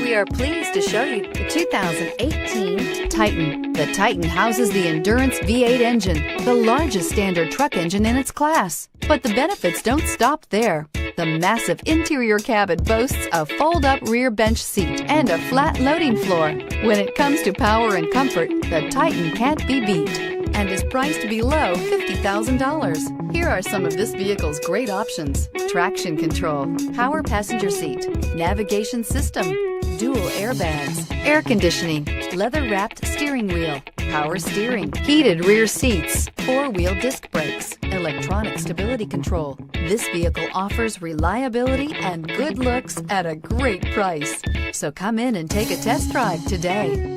We are pleased to show you the 2018 Titan. The Titan houses the Endurance V8 engine, the largest standard truck engine in its class. But the benefits don't stop there. The massive interior cabin boasts a fold-up rear bench seat and a flat loading floor. When it comes to power and comfort, the Titan can't be beat and is priced below $50,000. Here are some of this vehicle's great options: traction control, power passenger seat, navigation system, dual airbags, air conditioning, leather-wrapped steering wheel, power steering, heated rear seats, four-wheel disc brakes, electronic stability control. This vehicle offers reliability and good looks at a great price. So come in and take a test drive today.